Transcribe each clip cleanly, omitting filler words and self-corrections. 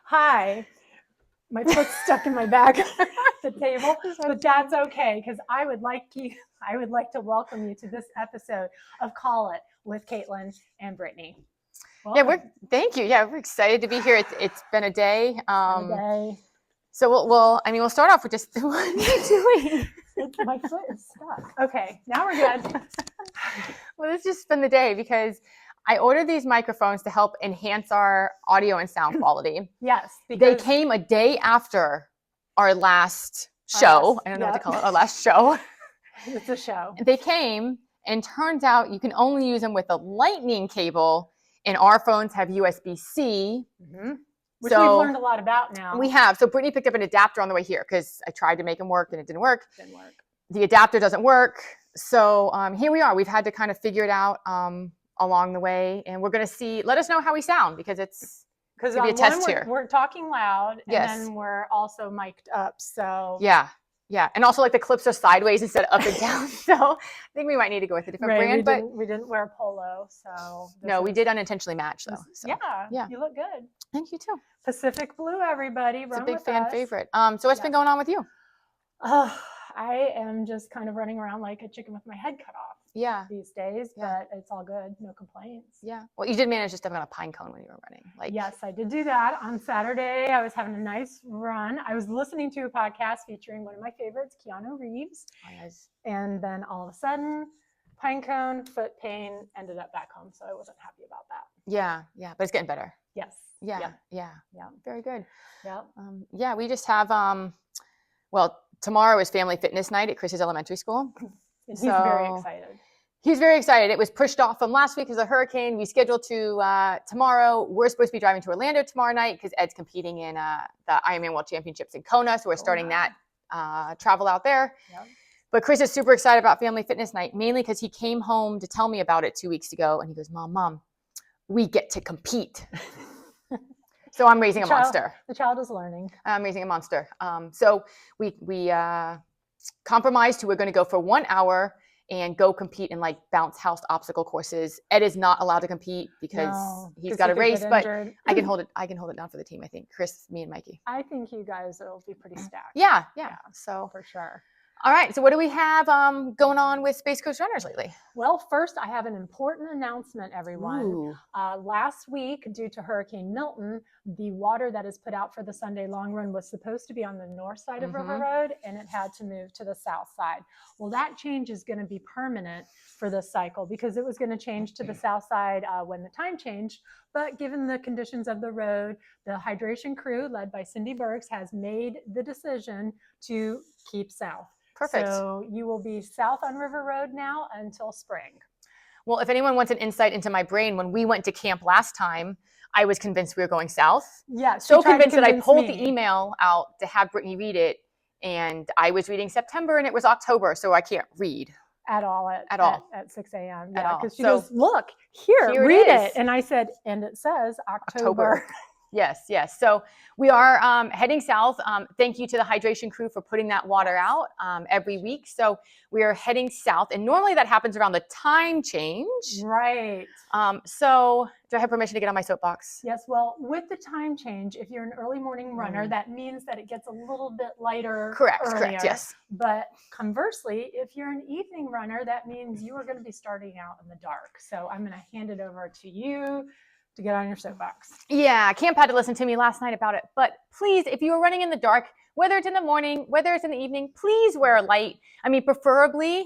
Hi. My foot's stuck in my bag at the table, but that's okay because I would like to welcome you to this episode of Call It with Kaitlin and Brittany. Welcome. Thank you. Yeah, we're excited to be here. It's been a day. So we'll start off with just what are you doing? My foot is stuck. Okay, now we're good. Well, it's just been the day because I ordered these microphones to help enhance our audio and sound quality. Yes. They came a day after our last show. I don't know what to call it. Our last show. It's a show. They came, and turns out you can only use them with a lightning cable, and our phones have USB-C. Mm-hmm. Which we've learned a lot about now. We have. So Brittany picked up an adapter on the way here because I tried to make them work and it didn't work. The adapter doesn't work. So here we are. We've had to kind of figure it out along the way. And we're going to see, let us know how we sound because it's going to be a test here. We're talking loud and then we're also mic'd up. So yeah. And also like the clips are sideways instead of up and down. So I think we might need to go with a different brand. But we didn't wear polo. So no, we did unintentionally match though. So. Yeah. You look good. Thank you too. Pacific Blue, everybody. It's a big fan favorite. So what's been going on with you? I am just kind of running around like a chicken with my head cut off. These days, but it's all good. No complaints. Yeah. Well, you did manage to step on a pine cone when you were running. Yes, I did do that on Saturday. I was having a nice run. I was listening to a podcast featuring one of my favorites, Keanu Reeves. Oh, yes. And then all of a sudden, pine cone, foot pain, ended up back home. So I wasn't happy about that. Yeah. But it's getting better. Yes. Yeah. Very good. Yeah. We just have, tomorrow is family fitness night at Chris's elementary school. He's very excited. He's very excited. It was pushed off from last week because of the hurricane. We scheduled to tomorrow. We're supposed to be driving to Orlando tomorrow night because Ed's competing in the Ironman World Championships in Kona. So we're starting that travel out there. Yep. But Chris is super excited about family fitness night, mainly because he came home to tell me about it 2 weeks ago. And he goes, Mom, we get to compete. So I'm raising a monster. The child is learning. I'm raising a monster. So we compromised to we're going to go for 1 hour and go compete in like bounce house obstacle courses. Ed is not allowed to compete because he's got a race, but I can hold it. I can hold it down for the team. I think Chris, me, and Mikey. I think you guys will be pretty stacked. Yeah. So for sure. All right. So what do we have going on with Space Coast Runners lately? Well, first, I have an important announcement, everyone. Last week, due to Hurricane Milton, the water that is put out for the Sunday long run was supposed to be on the north side of River Road, and it had to move to the south side. Well, that change is going to be permanent for this cycle because it was going to change to the south side when the time changed. But given the conditions of the road, the hydration crew, led by Cindy Burks, has made the decision to keep south. Perfect. So you will be south on River Road now until spring. Well, if anyone wants an insight into my brain, when we went to camp last time, I was convinced we were going south. Yeah. So convinced that I pulled the email out to have Brittany read it. And I was reading September and it was October. So I can't read. At all. At 6 a.m. Yeah. Because she goes, look, here read it. And I said, and it says October. Yes. So we are heading south. Thank you to the hydration crew for putting that water out every week. So we are heading south. And normally that happens around the time change. Right. So do I have permission to get on my soapbox? Yes. Well, with the time change, if you're an early morning runner, that means that it gets a little bit lighter. Correct. Yes. But conversely, if you're an evening runner, that means you are going to be starting out in the dark. So I'm going to hand it over to you to get on your soapbox. Yeah, Camp had to listen to me last night about it. But please, if you are running in the dark, whether it's in the morning, whether it's in the evening, please wear a light. I mean, preferably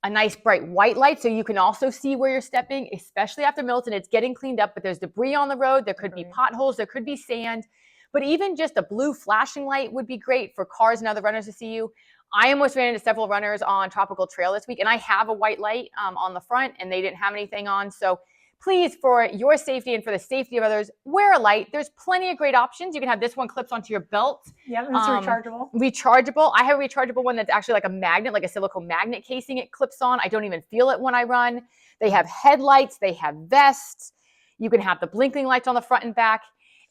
a nice bright white light so you can also see where you're stepping, especially after Milton. It's getting cleaned up, but there's debris on the road. There could be potholes. There could be sand. But even just a blue flashing light would be great for cars and other runners to see you. I almost ran into several runners on Tropical Trail this week, and I have a white light on the front, and they didn't have anything on. So please, for your safety and for the safety of others, wear a light. There's plenty of great options. You can have this one clips onto your belt. Yeah, it's rechargeable. Rechargeable. I have a rechargeable one that's actually like a magnet, like a silicone magnet casing it clips on. I don't even feel it when I run. They have headlights. They have vests. You can have the blinking lights on the front and back.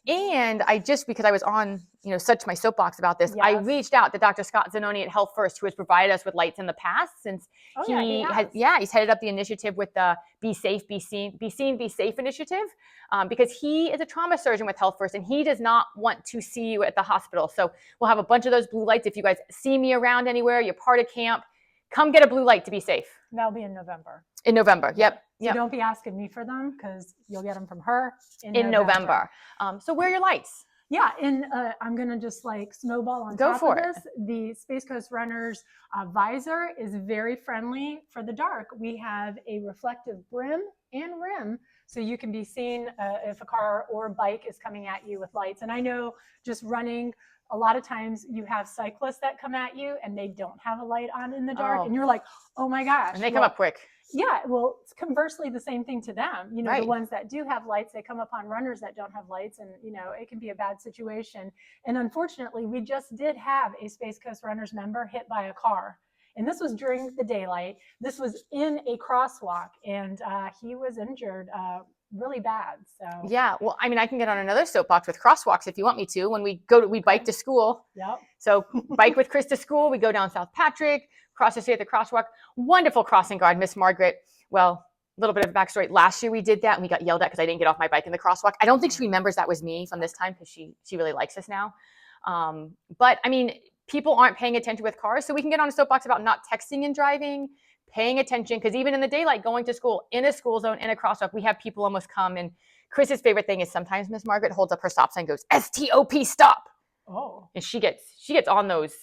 And I just, because I was on, such my soapbox about this, I Yes. reached out to Dr. Scott Zanoni at Health First, who has provided us with lights in the past, since Oh, yeah, he has. he's headed up the initiative with the Be Safe, Be Seen, Be Safe initiative, because he is a trauma surgeon with Health First, and he does not want to see you at the hospital. So we'll have a bunch of those blue lights. If you guys see me around anywhere, you're part of camp, come get a blue light to be safe. That'll be in November. In November, yep. So don't be asking me for them, because you'll get them from her in November. So wear your lights. Yeah, and I'm going to just like snowball on top of this. The Space Coast Runners visor is very friendly for the dark. We have a reflective brim and rim, so you can be seen if a car or bike is coming at you with lights. And I know just running, a lot of times you have cyclists that come at you and they don't have a light on in the dark. And you're like, oh my gosh. And they come up quick. Yeah, well, it's conversely the same thing to them. Right. The ones that do have lights, they come upon runners that don't have lights, and it can be a bad situation. And unfortunately, we just did have a Space Coast Runners member hit by a car, and this was during the daylight. This was in a crosswalk, and he was injured really bad. So yeah, well, I mean, I can get on another soapbox with crosswalks if you want me to. When we bike to school. Yep. So bike with Chris to school. We go down South Patrick, cross the street at the crosswalk. Wonderful crossing guard, Miss Margaret. Well, a little bit of a backstory. Last year we did that and we got yelled at because I didn't get off my bike in the crosswalk. I don't think she remembers that was me from this time, because she really likes us now. But I mean, people aren't paying attention with cars, so we can get on a soapbox about not texting and driving, paying attention, because even in the daylight, going to school, in a school zone, in a crosswalk, we have people almost come. And Chris's favorite thing is sometimes Miss Margaret holds up her stop sign and goes, STOP, stop. Oh. And she gets on those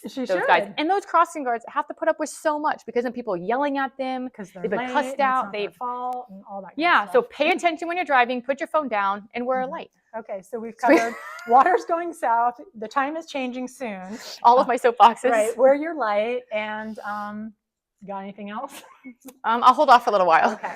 guys. And those crossing guards have to put up with so much, because then people are yelling at them because they've been cussed out. They've fall and all that. Yeah. So pay attention when you're driving, put your phone down, and wear a light. Okay. So we've covered water's going south. The time is changing soon. All of my soapboxes. Right. Wear your light. And got anything else? I'll hold off for a little while. Okay.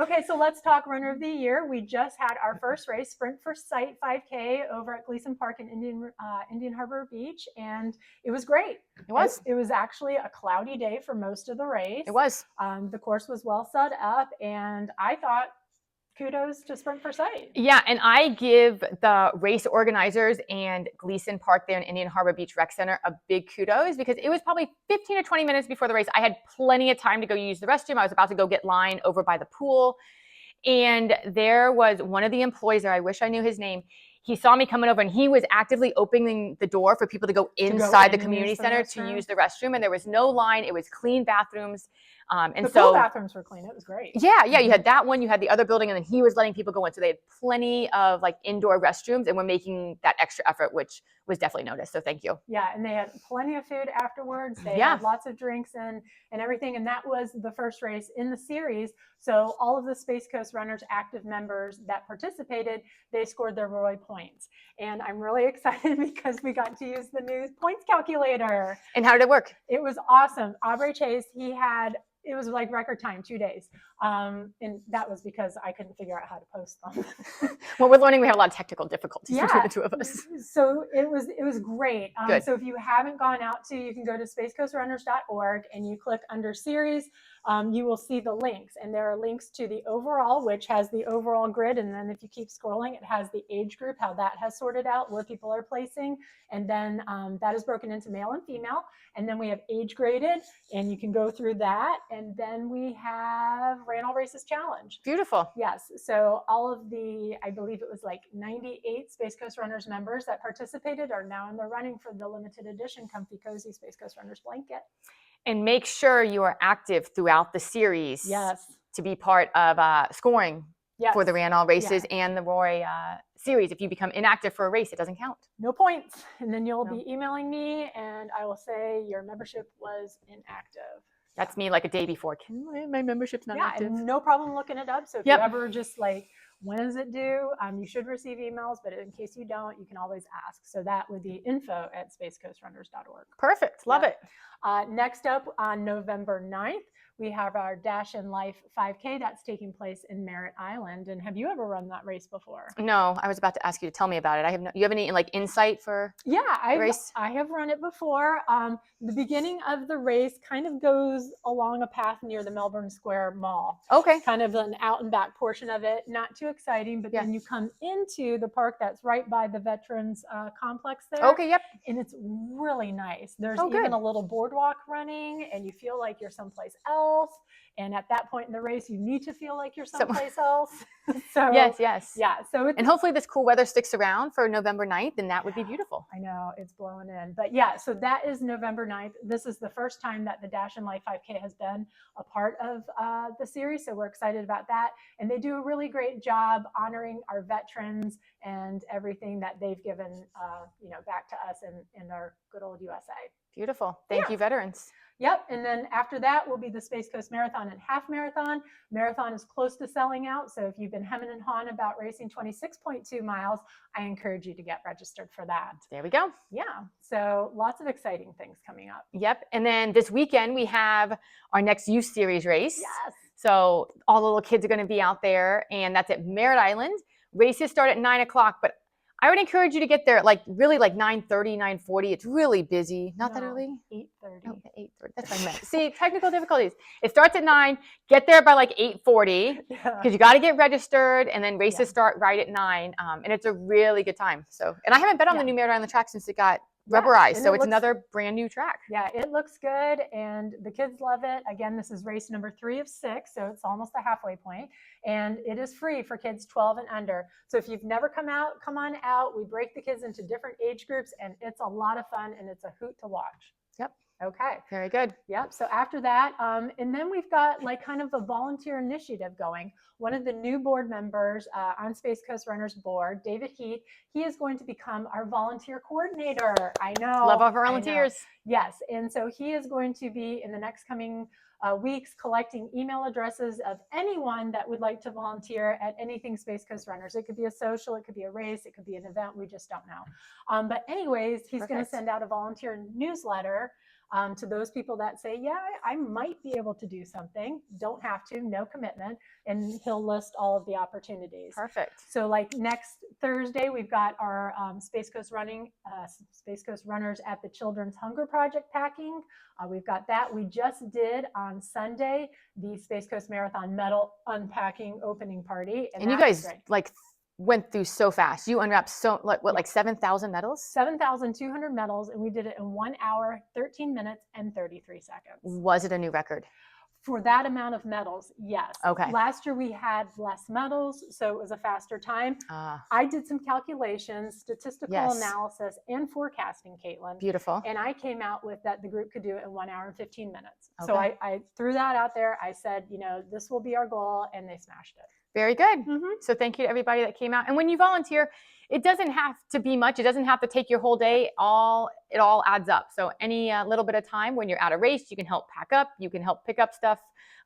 Okay, so let's talk Runner of the Year. We just had our first race, Sprint for Sight 5K, over at Gleason Park in Indian Harbor Beach, and it was great. It was. It was actually a cloudy day for most of the race. It was. The course was well set up, and I thought, kudos to Sprint for Sight. Yeah, and I give the race organizers and Gleason Park there in Indian Harbor Beach Rec Center a big kudos, because it was probably 15 or 20 minutes before the race. I had plenty of time to go use the restroom. I was about to go get line over by the pool. And there was one of the employees there, I wish I knew his name. He saw me coming over and he was actively opening the door for people to go inside the community center to use the restroom. And there was no line. It was clean bathrooms. And the pool bathrooms were clean. It was great. Yeah. You had that one, you had the other building, and then he was letting people go in. So they had plenty of like indoor restrooms, and we're making that extra effort, which was definitely noticed. So thank you. Yeah. And they had plenty of food afterwards. They had lots of drinks and everything. And that was the first race in the series. So all of the Space Coast Runners active members that participated, they scored their Roy points. And I'm really excited because we got to use the new points calculator. And how did it work? It was awesome. Aubrey Chase, it was like record time, 2 days. And that was because I couldn't figure out how to post them. Well, we're learning we have a lot of technical difficulties between the two of us. So it was great. So if you haven't gone out you can go to spacecoastrunners.org and you click under series. You will see the links, and there are links to the overall, which has the overall grid. And then if you keep scrolling, it has the age group, how that has sorted out, where people are placing. And then that is broken into male and female. And then we have age graded, and you can go through that. And then we have Ran All Races Challenge. Beautiful. Yes. So all of I believe it was like 98 Space Coast Runners members that participated are now in the running for the limited edition Comfy Cozy Space Coast Runners blanket. And make sure you are active throughout the series. Yes. To be part of scoring for the Ran All Races and the Roy series. If you become inactive for a race, it doesn't count. No points. And then you'll be emailing me, and I will say your membership was inactive. That's me like a day before. My membership's not active. And no problem looking it up. So if you ever just like, when is it due? You should receive emails, but in case you don't, you can always ask. So that would be info@spacecoastrunners.org. Perfect. Love it. Next up on November 9th, we have our Dash in Life 5K that's taking place in Merritt Island. And have you ever run that race before? No, I was about to ask you to tell me about it. I have no, you have any like insight for Yeah, the race? I have run it before. The beginning of the race kind of goes along a path near the Melbourne Square Mall. Okay. Kind of an out and back portion of it, not too exciting, but then you come into the park that's right by the Veterans Complex there. Okay, yep. And it's really nice. There's Oh, even good. a little boardwalk running, and you feel like you're someplace else. And at that point in the race, you need to feel like you're someplace else. So yes. yeah. So and hopefully this cool weather sticks around for November 9th, and that would be beautiful. I know it's blowing in, but yeah, so that is November 9th. This is the first time that the Dash in Life 5K has been a part of the series. So we're excited about that. And they do a really great job honoring our veterans and everything that they've given, back to us in our good old USA. Beautiful. Thank you, veterans. Yep. And then after that will be the Space Coast Marathon and Half Marathon. Marathon is close to selling out. So if you've been hemming and hawing about racing 26.2 miles, I encourage you to get registered for that. There we go. Yeah. So lots of exciting things coming up. Yep. And then this weekend we have our next youth series race. Yes. So all the little kids are going to be out there, and that's at Merritt Island. Races start at 9 o'clock, but I would encourage you to get there at really 9:30, 9:40. It's really busy. Not that early. 8:30. Okay, 8:30. That's what I meant. See, technical difficulties. It starts at 9. Get there by 8:40 because you got to get registered, and then races start right at 9. And it's a really good time. So, and I haven't been on the new Merritt Island track since it got rubberized. So it's another brand new track. Yeah, it looks good, and the kids love it. Again, this is race number 3 of 6, so it's almost the halfway point, and it is free for kids 12 and under. So if you've never come on out. We break the kids into different age groups, and it's a lot of fun, and it's a hoot to watch. Yep. Okay. Very good. Yep. So after that, and then we've got kind of a volunteer initiative going. One of the new board members on Space Coast Runners board, David Heath, he is going to become our volunteer coordinator. I know. Love our volunteers. Yes. And so he is going to be in the next coming weeks collecting email addresses of anyone that would like to volunteer at anything Space Coast Runners. It could be a social, it could be a race, it could be an event. We just don't know. But anyways, he's going to send out a volunteer newsletter to those people that say, yeah, I might be able to do something. Don't have to, no commitment. And he'll list all of the opportunities. Perfect. So next Thursday, we've got our Space Coast Runners at the Children's Hunger Project packing. We've got that. We just did on Sunday the Space Coast Marathon medal unpacking opening party. And you guys went through so fast. You unwrapped 7,000 medals? 7,200 medals, and we did it in 1 hour, 13 minutes, and 33 seconds. Was it a new record? For that amount of medals, yes. Okay. Last year we had less medals, so it was a faster time. I did some calculations, statistical analysis, and forecasting, Kaitlin. Beautiful. And I came out with that the group could do it in 1 hour and 15 minutes. Okay. So I threw that out there. I said, this will be our goal, and they smashed it. Very good. Mm-hmm. So thank you to everybody that came out. And when you volunteer, it doesn't have to be much. It doesn't have to take your whole day. It all adds up. So any little bit of time when you're at a race, you can help pack up. You can help pick up stuff.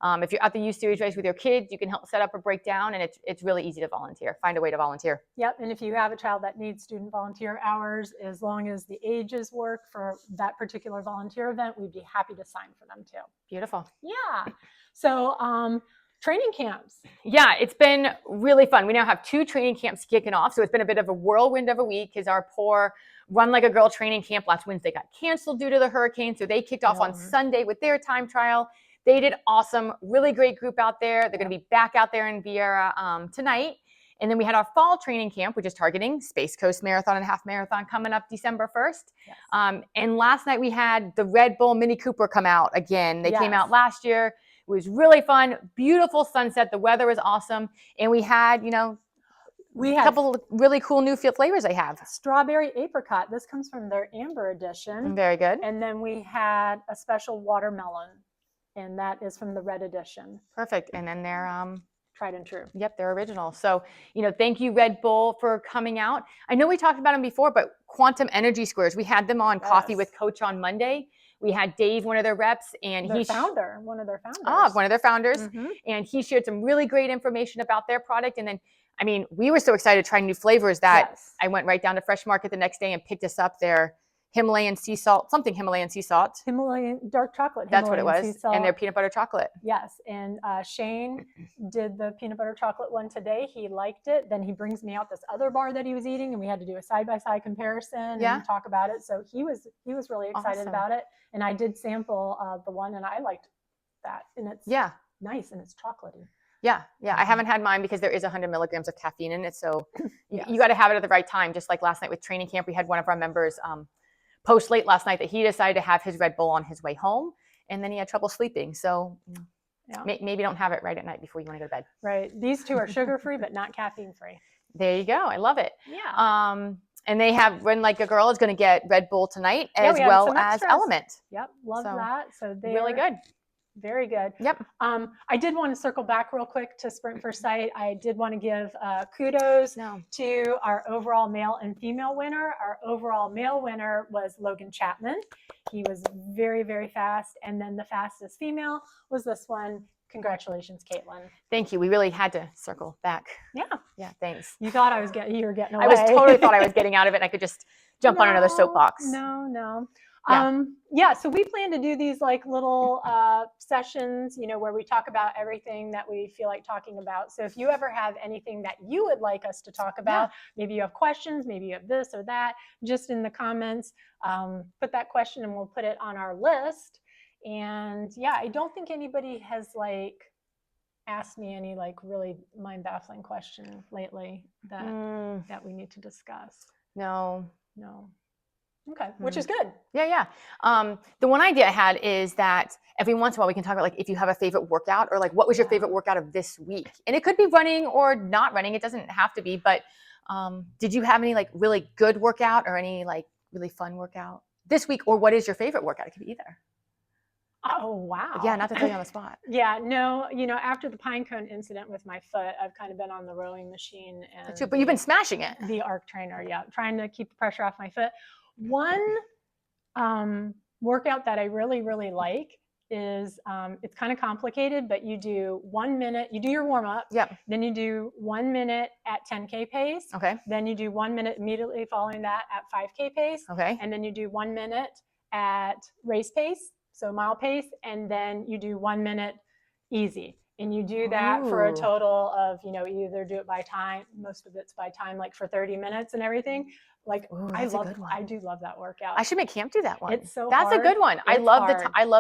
If you're at the youth series race with your kids, you can help set up or break down. And it's really easy to volunteer. Find a way to volunteer. Yep. And if you have a child that needs student volunteer hours, as long as the ages work for that particular volunteer event, we'd be happy to sign for them too. Beautiful. Yeah. So, training camps. Yeah, it's been really fun. We now have 2 training camps kicking off. So it's been a bit of a whirlwind of a week because our poor Run Like a Girl training camp last Wednesday got canceled due to the hurricane. So they kicked off on Sunday with their time trial. They did awesome. Really great group out there. They're going to be back out there in Vieira tonight. And then we had our fall training camp, which is targeting Space Coast Marathon and Half Marathon coming up December 1st. Yes. And last night we had the Red Bull Mini Cooper come out again. They came out last year. It was really fun, beautiful sunset. The weather was awesome. And we had, a couple of really cool new flavors they have. Strawberry apricot. This comes from their Amber edition. Very good. And then we had a special watermelon, and that is from the Red edition. Perfect. And then they're tried and true. Yep, they're original. So, thank you, Red Bull, for coming out. I know we talked about them before, but Quantum Energy Squares, we had them on Coffee with Coach on Monday. We had Dave, one of their reps, and one of their founders. Mm-hmm. And he shared some really great information about their product. And then, we were so excited to try new flavors that I went right down to Fresh Market the next day and picked us up their Himalayan sea salt, something Himalayan sea salt. Himalayan dark chocolate. That's what Himalayan it was. sea salt. And their peanut butter chocolate. Yes. And Shane did the peanut butter chocolate one today. He liked it. Then he brings me out this other bar that he was eating, and we had to do a side-by-side comparison and talk about it. So he was really excited about it. And I did sample the one, and I liked that. And it's nice, and it's chocolatey. Yeah. I haven't had mine because there is 100 milligrams of caffeine in it. So you got to have it at the right time. Just like last night with training camp, we had one of our members post late last night that he decided to have his Red Bull on his way home, and then he had trouble sleeping. So maybe don't have it right at night before you want to go to bed. Right. These two are sugar-free, but not caffeine-free. There you go. I love it. Yeah. And they have Run Like a Girl is going to get Red Bull tonight as well as Element. Yep. Love that. So they're really good. Very good. Yep. I did want to circle back real quick to Sprint for Sight. I did want to give kudos to our overall male and female winner. Our overall male winner was Logan Chapman. He was very, very fast. And then the fastest female was this one. Congratulations, Kaitlin. Thank you. We really had to circle back. Yeah. Thanks. You thought you were getting away. I totally thought I was getting out of it, and I could just jump on another soapbox. No. So we plan to do these like little sessions, where we talk about everything that we feel like talking about. So if you ever have anything that you would like us to talk about, maybe you have questions, maybe you have this or that, just in the comments, put that question and we'll put it on our list. And I don't think anybody has asked me any really mind-baffling question lately that we need to discuss. No. Okay, which is good. Yeah. The one idea I had is that every once in a while we can talk about if you have a favorite workout or what was your favorite workout of this week? And it could be running or not running. It doesn't have to be, but did you have any really good workout or any really fun workout this week? Or what is your favorite workout? It could be either. Oh, wow. Yeah, not to put you on the spot. No, after the pine cone incident with my foot, I've kind of been on the rowing machine. But you've been smashing it. The arc trainer, trying to keep the pressure off my foot. One workout that I really, really like is, it's kind of complicated, but you do 1 minute, you do your warm up. Yep. Then you do 1 minute at 10K pace. Okay. Then you do 1 minute immediately following that at 5K pace. Okay. And then you do 1 minute at race pace, so mile pace. And then you do 1 minute easy. And you do that for a total of, you either do it by time, most of it's by time, for 30 minutes and everything. I do love that workout. I should make camp do that one. It's so That's hard. a good one. I love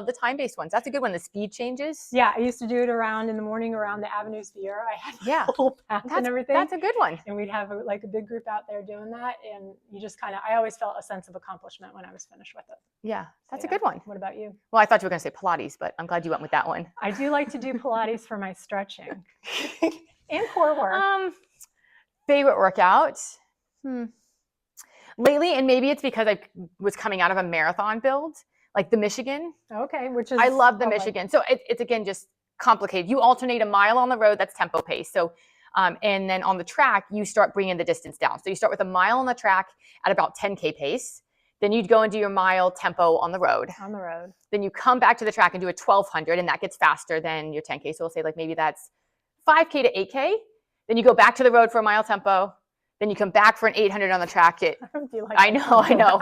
the time-based ones. That's a good one. The speed changes. Yeah, I used to do it in the morning around the Avenue Sphere. I had the whole path and everything. That's a good one. And we'd have a big group out there doing that. And you just I always felt a sense of accomplishment when I was finished with it. Yeah, that's a good one. What about you? Well, I thought you were going to say Pilates, but I'm glad you went with that one. I do like to do Pilates for my stretching and core work. Favorite workout? Lately, and maybe it's because I was coming out of a marathon build, the Michigan. Okay, which is I love the Michigan. So it's again just complicated. You alternate a mile on the road, that's tempo pace. So and then on the track, you start bringing the distance down. So you start with a mile on the track at about 10K pace. Then you'd go and do your mile tempo on the road. Then you come back to the track and do a 1200, and that gets faster than your 10K. So we'll say maybe that's 5K to 8K. Then you go back to the road for a mile tempo. Then you come back for an 800 on the track. I know.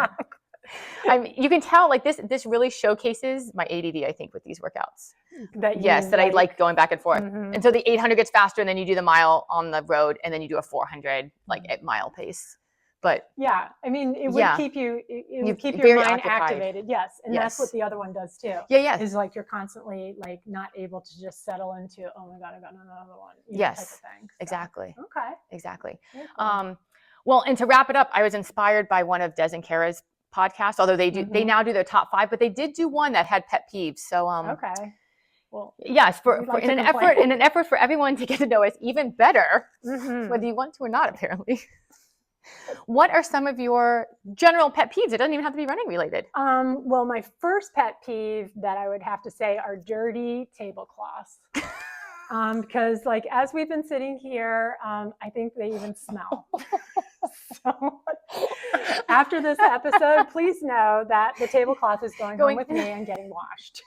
You can tell this really showcases my ADD, I think, with these workouts. I like going back and forth. Mm-hmm. And so the 800 gets faster, and then you do the mile on the road, and then you do a 400 at mile pace. But it would keep you. It would keep your mind activated. Yes, and that's what the other one does too. Yeah. Is you're constantly not able to just settle into, oh my god, I got another one. Yes, type of thing. So, exactly. Okay. Exactly. Cool. Well, and to wrap it up, I was inspired by one of Des and Kara's podcasts. Although they now do their top 5, but they did do one that had pet peeves. So okay. Well, yes, in an effort for everyone to get to know us even better, whether you want to or not, apparently. What are some of your general pet peeves? It doesn't even have to be running related. Well, my first pet peeve that I would have to say are dirty tablecloths. Because as we've been sitting here, I think they even smell. So after this episode, please know that the tablecloth is going home with me and getting washed.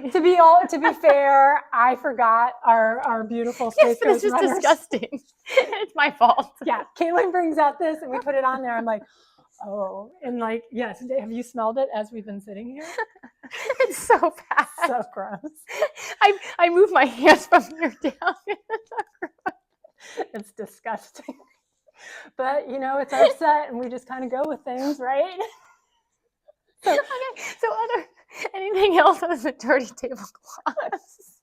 To be fair, I forgot our beautiful Space Yes, but it's just runners. disgusting. It's my fault. Yeah, Kaitlin brings out this and we put it on there. I'm like, Oh, and like, yes, have you smelled it as we've been sitting here? It's so bad. So gross. I move my hands from here down. It's disgusting. But, you know, it's our set and we just kind of go with things, right? Okay, so anything else on the dirty tablecloths?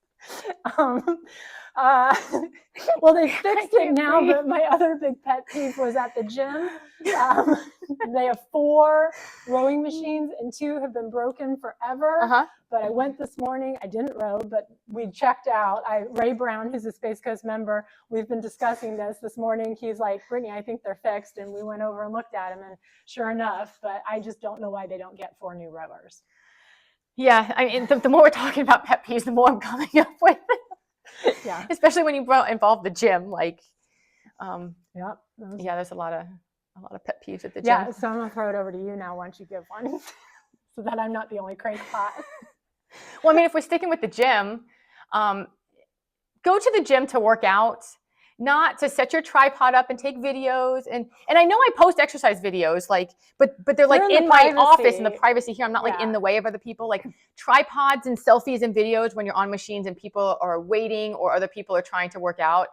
Well, they fixed it now, but my other big pet peeve was at the gym. They have 4 rowing machines and 2 have been broken forever. But I went this morning. I didn't row, but we checked out. Ray Brown, who's a Space Coast member, we've been discussing this morning. He's like, Brittany, I think they're fixed. And we went over and looked at them, and sure enough, but I just don't know why they don't get 4 new rowers. Yeah, I mean, the more we're talking about pet peeves, the more I'm coming up with. Yeah, especially when you involve the gym. Like, yeah, there's a lot of pet peeves at the gym. Yeah, so I'm gonna throw it over to you now once you give one, so that I'm not the only crankpot. Well, I mean, if we're sticking with the gym, go to the gym to work out, not to set your tripod up and take videos. And I know I post exercise videos, like, but they're like in my office in the privacy here. I'm not like in the way of other people. Like tripods and selfies and videos when you're on machines and people are waiting or other people are trying to work out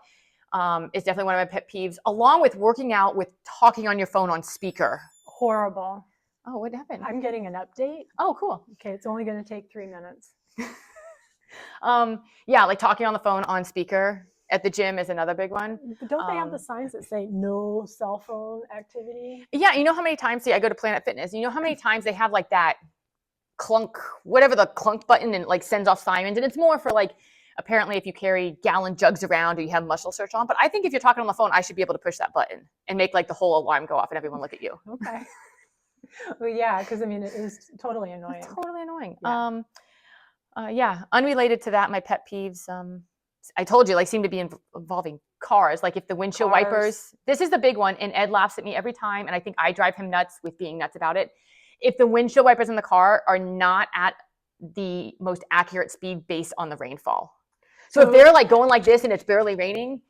is definitely one of my pet peeves. Along with working out with talking on your phone on speaker. Horrible. Oh, what happened? I'm getting an update. Oh, cool. Okay, it's only going to take 3 minutes. Yeah, like talking on the phone on speaker at the gym is another big one. But don't they have the signs that say no cell phone activity? Yeah, you know how many times, I go to Planet Fitness, you know how many times they have like that clunk, whatever the clunk button, and like sends off Simons, and it's more for like, apparently if you carry gallon jugs around or you have muscle search on, but I think if you're talking on the phone, I should be able to push that button and make like the whole alarm go off and everyone look at you. Okay. Well, yeah, because I mean, it is totally annoying. It's totally annoying. Yeah. Unrelated to that, my pet peeves, I told you, like, seem to be involving cars. Like if the windshield wipers, this is the big one, and Ed laughs at me every time, and I think I drive him nuts with being nuts about it. If the windshield wipers in the car are not at the most accurate speed based on the rainfall. So if they're like going like this and it's barely raining,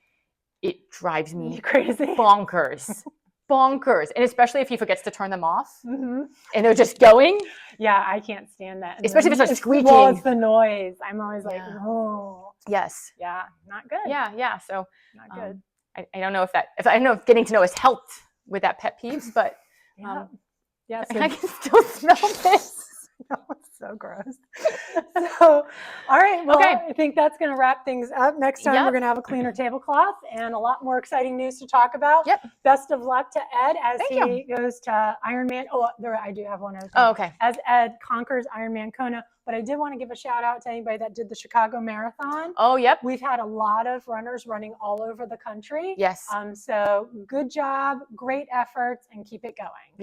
it drives me crazy. Bonkers. Bonkers. And especially if he forgets to turn them off Mm-hmm. and they're just going. Yeah, I can't stand that. And especially if it starts squeaking. Well, it's the noise. I'm always like, oh. Yes. Yeah, not good. Yeah. So not good. I don't know if I don't know if getting to know has helped with that pet peeves, but yeah, so I can still smell this. No, it's so gross. So, all right. Well, I think that's going to wrap things up. Next time, we're going to have a cleaner tablecloth and a lot more exciting news to talk about. Yep. Best of luck to Ed as he goes to Ironman. Oh, I do have one other thing. Oh, okay. As Ed conquers Ironman Kona. But I did want to give a shout out to anybody that did the Chicago Marathon. Oh, yep. We've had a lot of runners running all over the country. Yes. So good job, great efforts, and keep it going. Yep.